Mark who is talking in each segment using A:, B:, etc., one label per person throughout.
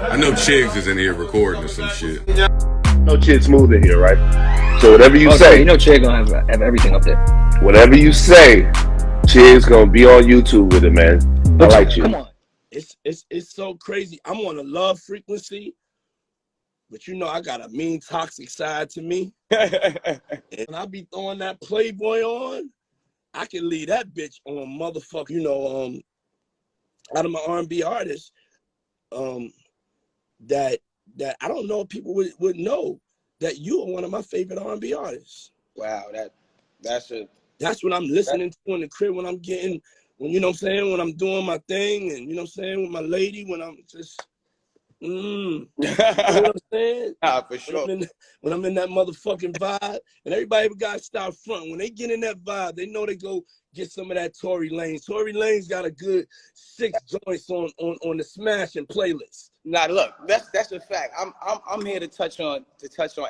A: I know Chigs is in here recording or some shit.
B: No Chid Smooth in here, right? So whatever you say,
C: you know, Chig gonna have everything up there.
B: whatever you say, Chid's gonna be on YouTube with it, man. I like you.
C: Come on.
D: It's so crazy. I'm on a love frequency, but you know I got a mean toxic side to me. And I be throwing that Playboy on, I can leave that bitch on motherfucker. You know, out of my R&B artists, that I don't know if people would know that you are one of my favorite R&B artists.
E: Wow, that's
D: what I'm listening to in the crib when I'm getting, when you know what I'm saying, when I'm doing my thing, and you know what I'm saying, with my lady, when I'm just you know what I'm saying?
E: For sure.
D: When I'm in that motherfucking vibe, and everybody ever got to start front. When they get in that vibe, they know they go get some of that Tory Lanez. Tory Lanez got a good 6 joints on the smashing playlist.
E: Nah, look, that's a fact. I'm here to touch on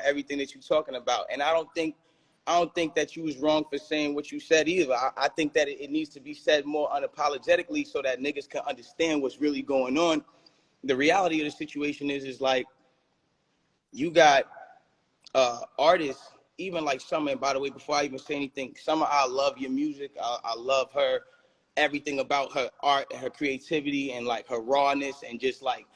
E: everything that you're talking about, and I don't think that you was wrong for saying what you said either. I think that it needs to be said more unapologetically so that niggas can understand what's really going on. The reality of the situation is like you got artists, even like Summer. And by the way, before I even say anything, Summer, I love your music. I love her, everything about her art, her creativity, and like her rawness, and just like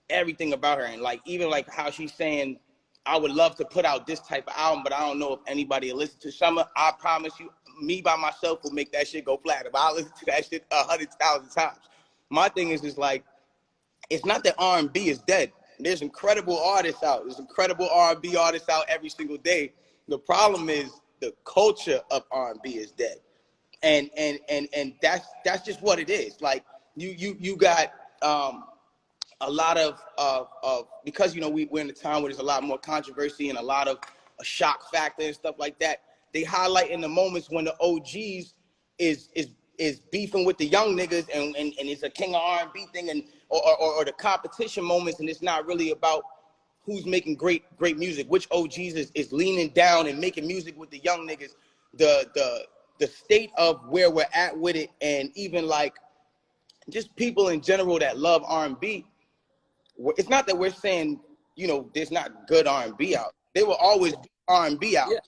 E: everything about her. And like even like how she's saying, I would love to put out this type of album, but I don't know if anybody will listen to Summer. I promise you, me by myself will make that shit go platinum. I'll listen to that shit 100,000 times. My thing is just like, it's not that R&B is dead. There's incredible artists out. There's incredible R&B artists out every single day. The problem is the culture of R&B is dead, and that's just what it is. Like you got a lot of because you know we're in a time where there's a lot more controversy and a lot of a shock factor and stuff like that. They highlight in the moments when the OGs is beefing with the young niggas and it's a king of R&B thing and or the competition moments, and it's not really about who's making great music, which OGs is leaning down and making music with the young niggas. The state of where we're at with it, and even like just people in general that love R&B. It's not that we're saying, you know, there's not good R&B out. There will always be R&B out. Yeah.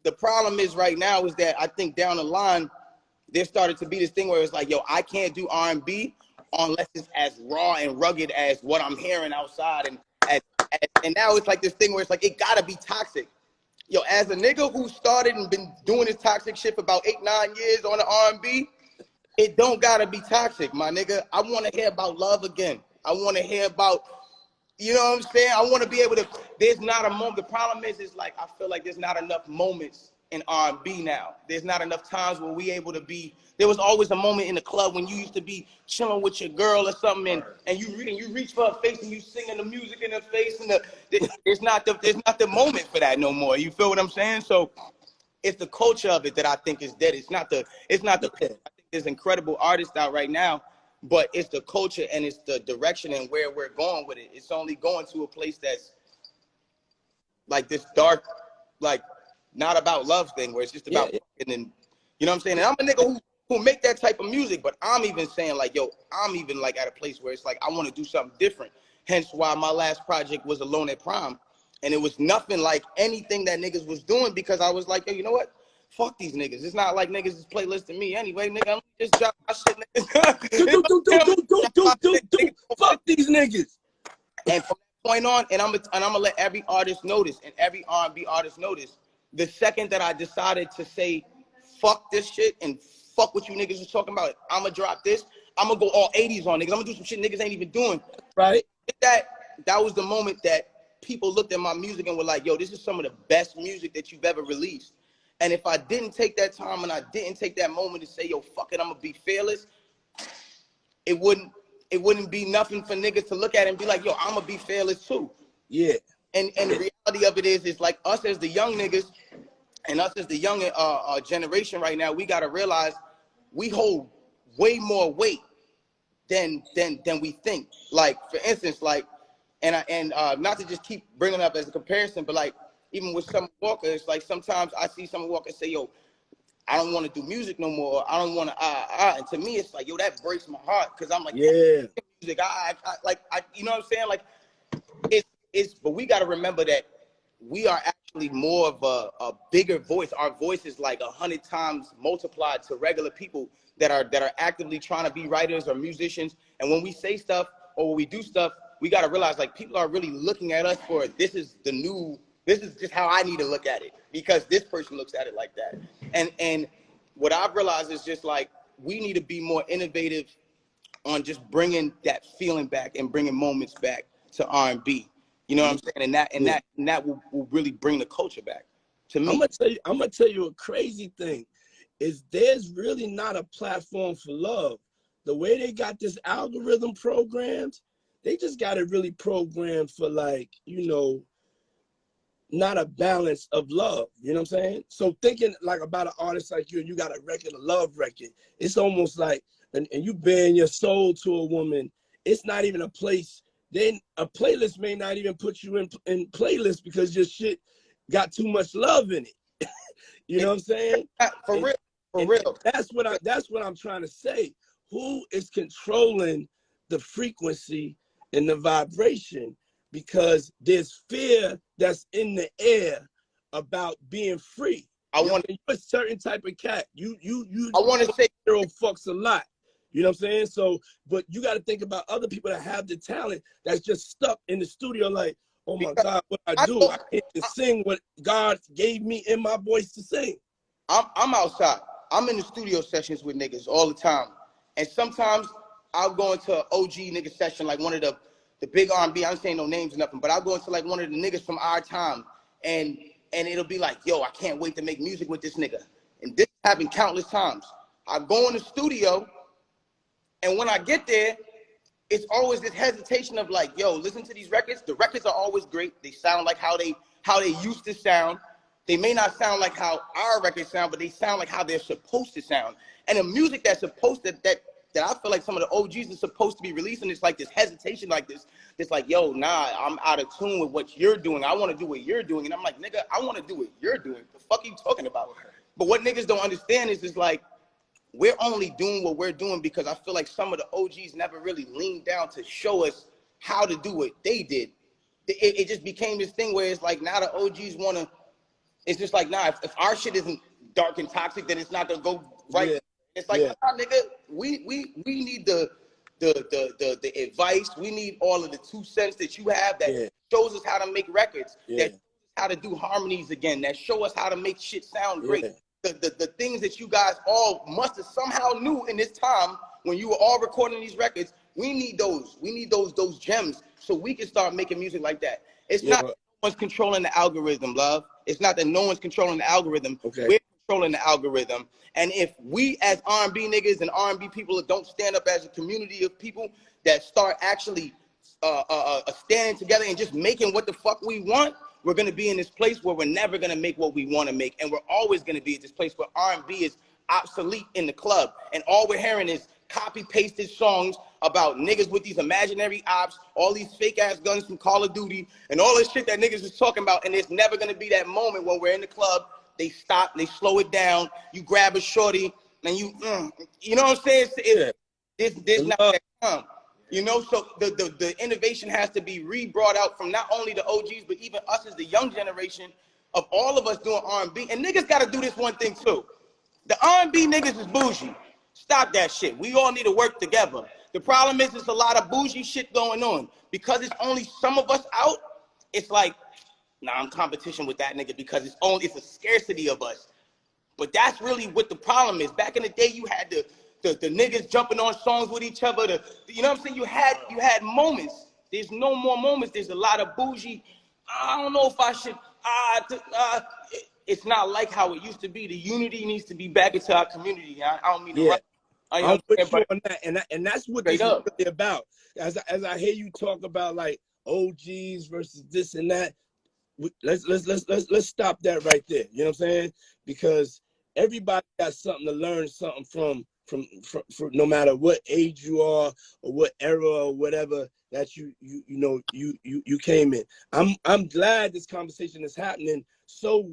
E: The problem is right now is that I think down the line there started to be this thing where it's like, yo, I can't do R&B unless it's as raw and rugged as what I'm hearing outside. And now it's like this thing where it's like, it gotta be toxic. Yo, as a nigga who started and been doing this toxic shit for about 8-9 years on the R&B, it don't gotta be toxic, my nigga. I wanna hear about love again. I wanna hear about, you know what I'm saying? I wanna be able to, there's not a moment. The problem is like, I feel like there's not enough moments in R&B now. There's not enough times where we able to be. There was always a moment in the club when you used to be chilling with your girl or something, and you reach for her face and you singing the music in her face, and there's not the moment for that no more. You feel what I'm saying? So it's the culture of it that I think is dead. It's not the. I think there's incredible artists out right now, but it's the culture and it's the direction and where we're going with it. It's only going to a place that's like this dark, like not about love thing where it's just about and then, you know what I'm saying? And I'm a nigga who make that type of music, but I'm even saying like, yo, I'm even like at a place where it's like I want to do something different. Hence why my last project was Alone at Prom, and it was nothing like anything that niggas was doing, because I was like, yo, you know what? Fuck these niggas. It's not like niggas is playlisting me anyway, nigga. I'm just drop my shit, niggas.
D: do. Fuck these niggas.
E: And from that point on, and I'm gonna let every artist notice, and every R&B artist notice, the second that I decided to say, fuck this shit and fuck what you niggas was talking about, I'm gonna drop this. I'm gonna go all 80s on niggas. I'm gonna do some shit niggas ain't even doing.
D: Right.
E: That was the moment that people looked at my music and were like, yo, this is some of the best music that you've ever released. And if I didn't take that time and I didn't take that moment to say, yo, fuck it, I'm gonna be fearless, it wouldn't be nothing for niggas to look at and be like, yo, I'm gonna be fearless too.
D: Yeah.
E: And the reality of it is like us as the young niggas and us as the young generation right now, we gotta realize we hold way more weight than we think. Like for instance, like, and not to just keep bringing up as a comparison, but like even with Summer Walker, it's like sometimes I see Summer Walker say, yo, I don't want to do music no more. I don't want to, and to me, it's like, yo, that breaks my heart. Cause I'm like,
D: yeah,
E: music. I you know what I'm saying? Like, but we got to remember that we are actually more of a bigger voice. Our voice is like 100 times multiplied to regular people that are actively trying to be writers or musicians. And when we say stuff or when we do stuff, we got to realize like people are really looking at us for this is just how I need to look at it because this person looks at it like that. And what I've realized is just like we need to be more innovative on just bringing that feeling back and bringing moments back to R&B. You know what I'm saying? And that will really bring the culture back to me.
D: I'm gonna tell you a crazy thing is there's really not a platform for love. The way they got this algorithm programmed, they just got it really programmed for like, you know, not a balance of love. You know what I'm saying? So thinking like about an artist like you, and you got a record, a love record, it's almost like, and you bearing your soul to a woman, it's not even a place. Then a playlist may not even put you in playlist because your shit got too much love in it. You know what I'm saying?
E: For real.
D: That's what I'm trying to say. Who is controlling the frequency and the vibration? Because there's fear that's in the air about being free. You're a certain type of cat. I
E: want to say
D: hero fucks a lot. You know what I'm saying? So, but you got to think about other people that have the talent that's just stuck in the studio like, oh my God, what I do? I can't sing what God gave me in my voice to sing.
E: I'm outside. I'm in the studio sessions with niggas all the time. And sometimes I'll go into an OG nigga session, like one of the big R&B, I'm saying no names or nothing, but I'll go into like one of the niggas from our time and it'll be like, yo, I can't wait to make music with this nigga. And this happened countless times. I go in the studio, and when I get there, it's always this hesitation of like, yo, listen to these records. The records are always great. They sound like how they used to sound. They may not sound like how our records sound, but they sound like how they're supposed to sound. And the music that's supposed to, that I feel like some of the OGs are supposed to be releasing, it's like this hesitation like this. It's like, yo, nah, I'm out of tune with what you're doing. I want to do what you're doing. And I'm like, nigga, I want to do what you're doing. The fuck are you talking about? But what niggas don't understand is like, we're only doing what we're doing because I feel like some of the OGs never really leaned down to show us how to do what they did. It just became this thing where it's like now the OGs want to, it's just like, nah, if our shit isn't dark and toxic, then it's not going to go right. Yeah. It's like, nah, nigga, we need the advice. We need all of the 2 cents that you have that shows us how to make records, that shows us how to do harmonies again, that show us how to make shit sound great. The things that you guys all must have somehow knew in this time when you were all recording these records, we need those. We need those gems so we can start making music like that. It's not that no one's controlling the algorithm, love. It's not that no one's controlling the algorithm. We're controlling the algorithm. And if we as R&B niggas and R&B people don't stand up as a community of people that start actually standing together and just making what the fuck we want, we're going to be in this place where we're never going to make what we want to make. And we're always going to be at this place where R&B is obsolete in the club. And all we're hearing is copy-pasted songs about niggas with these imaginary ops, all these fake-ass guns from Call of Duty, and all this shit that niggas is talking about. And there's never going to be that moment when we're in the club, they stop, they slow it down, you grab a shorty, and you know what I'm saying? There's not that time. You know, so the innovation has to be re-brought out from not only the OGs, but even us as the young generation of all of us doing R&B. And niggas got to do this one thing too. The R&B niggas is bougie. Stop that shit. We all need to work together. The problem is there's a lot of bougie shit going on. Because it's only some of us out, it's like, nah, I'm competition with that nigga because it's a scarcity of us. But that's really what the problem is. Back in the day, you had the niggas jumping on songs with each other. You know what I'm saying? You had moments. There's no more moments. There's a lot of bougie. I don't know if I should. It's not like how it used to be. The unity needs to be back into our community. I don't mean to.
D: I'm with you on that, and that's what this is really about. As I hear you talk about like OGs versus this and that, let's stop that right there. You know what I'm saying? Because everybody got something to learn something from no matter what age you are or what era or whatever that you came in. I'm glad this conversation is happening so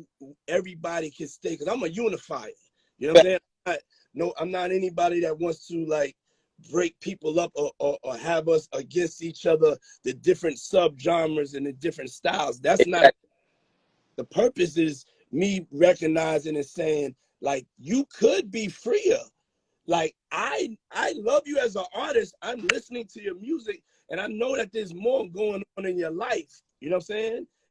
D: everybody can stay, because I'm a unifier. You know what I'm saying? I'm not anybody that wants to like break people up or have us against each other, the different subgenres and the different styles. That's not the purpose. Is me recognizing and saying, like, you could be freer. Like, I love you as an artist. I'm listening to your music, and I know that there's more going on in your life. You know what I'm saying?